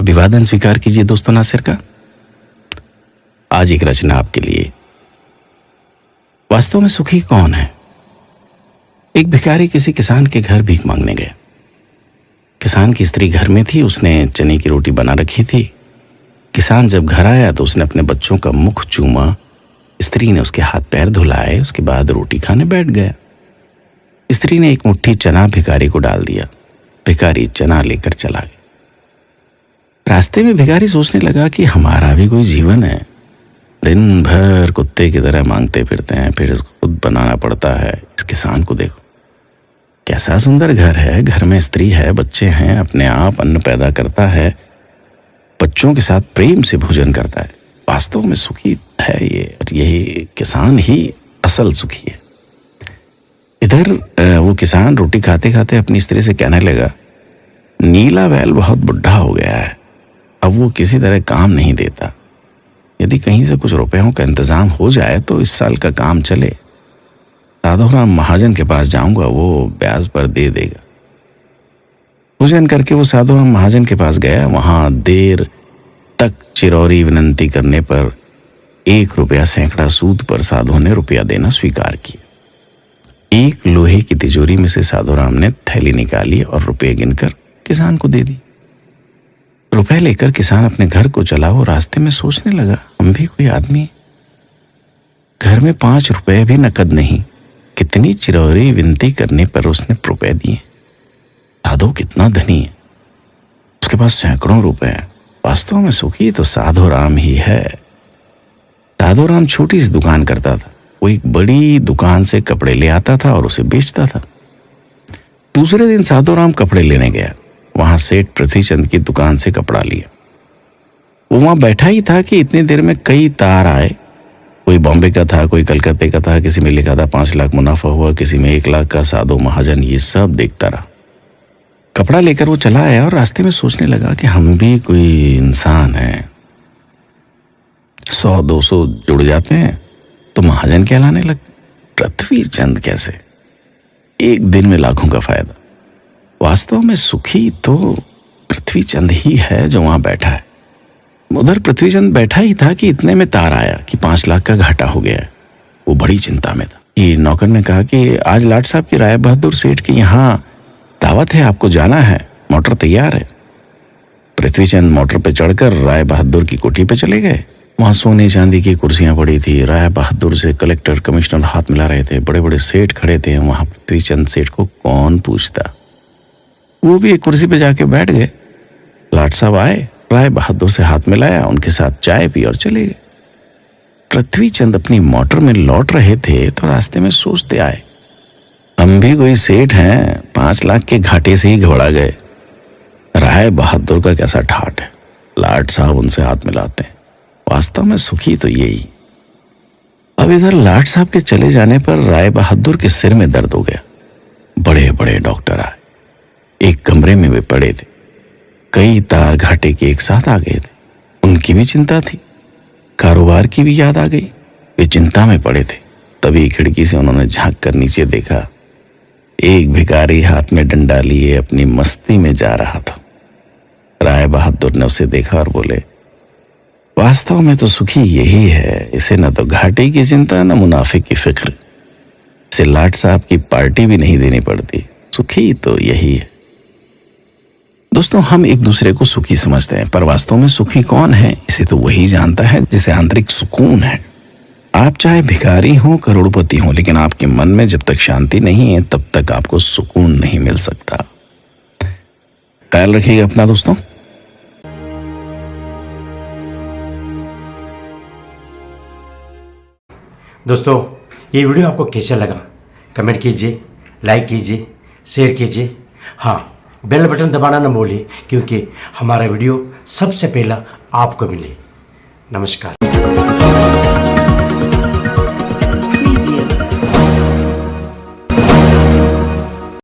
अभिवादन स्वीकार कीजिए दोस्तों नासिर का। आज एक रचना आपके लिए। वास्तव में सुखी कौन है? एक भिखारी किसी किसान के घर भीख मांगने गया। किसान की स्त्री घर में थी, उसने चने की रोटी बना रखी थी। किसान जब घर आया तो उसने अपने बच्चों का मुख चूमा। स्त्री ने उसके हाथ पैर धुलाए, उसके बाद रोटी खाने बैठ गया। स्त्री ने एक मुट्ठी चना भिखारी को डाल दिया। भिखारी चना लेकर चला गया। रास्ते में भिखारी सोचने लगा कि हमारा भी कोई जीवन है। दिन भर कुत्ते की तरह मांगते फिरते हैं, फिर इसको खुद बनाना पड़ता है। इस किसान को देखो, कैसा सुंदर घर है, घर में स्त्री है, बच्चे हैं, अपने आप अन्न पैदा करता है, बच्चों के साथ प्रेम से भोजन करता है। वास्तव में सुखी है ये, और यही किसान ही असल सुखी है। इधर वो किसान रोटी खाते खाते अपनी स्त्री से कहने लगा, नीला बैल बहुत बुढ़ा हो गया है, अब वो किसी तरह काम नहीं देता। यदि कहीं से कुछ रुपयों का इंतजाम हो जाए तो इस साल का काम चले। साधुराम महाजन के पास जाऊंगा, वो ब्याज पर दे देगा। पूजन करके वो साधुराम महाजन के पास गया। वहां देर तक चिरौरी विनंती करने पर 1 रुपया सैकड़ा सूद पर साधु ने रुपया देना स्वीकार किया। एक लोहे की तिजोरी में से साधुराम ने थैली निकाली और रुपये गिनकर किसान को दे दी। रुपए लेकर किसान अपने घर को चला। वो रास्ते में सोचने लगा, हम भी कोई आदमी हैं। घर में 5 रुपए भी नकद नहीं। कितनी चिरौरी विनती करने पर उसने रुपए दिए। साधु कितना धनी है, उसके पास सैकड़ों रुपए हैं। वास्तव में सुखी तो साधुराम ही है। साधुराम छोटी सी दुकान करता था। वो एक बड़ी दुकान से कपड़े ले आता था और उसे बेचता था। दूसरे दिन साधुराम कपड़े लेने गया। वहां सेठ पृथ्वीचंद की दुकान से कपड़ा लिया। वो वहां बैठा ही था कि इतनी देर में कई तार आए। कोई बॉम्बे का था, कोई कलकत्ते का था, किसी में लिखा था 5 लाख मुनाफा हुआ, किसी में 1 लाख का। साधु महाजन ये सब देखता रहा। कपड़ा लेकर वो चला आया और रास्ते में सोचने लगा कि हम भी कोई इंसान हैं। 100-200 जुड़ जाते हैं तो महाजन कहलाने लगते। पृथ्वीचंद कैसे? एक दिन में लाखों का फायदा। वास्तव में सुखी तो पृथ्वीचंद ही है जो वहां बैठा है। उधर पृथ्वीचंद बैठा ही था कि इतने में तार आया कि 5 लाख का घाटा हो गया है। वो बड़ी चिंता में था कि नौकर ने कहा कि आज लाट साहब की राय बहादुर सेठ के यहाँ दावत है, आपको जाना है, मोटर तैयार है। पृथ्वीचंद मोटर पे चढ़कर राय बहादुर की कोठी पे चले गए। वहां सोने चांदी की कुर्सियां पड़ी थी। राय बहादुर से कलेक्टर कमिश्नर हाथ मिला रहे थे। बड़े बड़े सेठ खड़े थे। वहां पृथ्वीचंद सेठ को कौन पूछता। वो भी एक कुर्सी पे जाके बैठ गए। लाट साहब आए, राय बहादुर से हाथ मिलाया, उनके साथ चाय पी और चले गए। पृथ्वीचंद अपनी मोटर में लौट रहे थे तो रास्ते में सोचते आए, हम भी कोई सेठ हैं, 5 लाख के घाटे से ही घबरा गए। राय बहादुर का कैसा ठाठ है। लाट साहब उनसे हाथ मिलाते हैं। वास्तव में सुखी तो यही। अब इधर लाट साहब के चले जाने पर राय बहादुर के सिर में दर्द हो गया। बड़े बड़े डॉक्टर आए। एक कमरे में वे पड़े थे। कई तार घाटे के एक साथ आ गए थे। उनकी भी चिंता थी, कारोबार की भी याद आ गई। वे चिंता में पड़े थे। तभी खिड़की से उन्होंने झांक कर नीचे देखा। एक भिखारी हाथ में डंडा लिए अपनी मस्ती में जा रहा था। राय बहादुर ने उसे देखा और बोले, वास्तव में तो सुखी यही है। इसे न तो घाटे की चिंता, न मुनाफे की फिक्र। इसे लाट साहब की पार्टी भी नहीं देनी पड़ती। सुखी तो यही है। दोस्तों, हम एक दूसरे को सुखी समझते हैं, पर वास्तव में सुखी कौन है इसे तो वही जानता है जिसे आंतरिक सुकून है। आप चाहे भिखारी हो, करोड़पति हो, लेकिन आपके मन में जब तक शांति नहीं है तब तक आपको सुकून नहीं मिल सकता। ख्याल रखिएगा अपना दोस्तों। दोस्तों, ये वीडियो आपको कैसा लगा कमेंट कीजिए, लाइक कीजिए, शेयर कीजिए। हाँ, बेल बटन दबाना न भूलिए, क्योंकि हमारा वीडियो सबसे पहला आपको मिले। नमस्कार।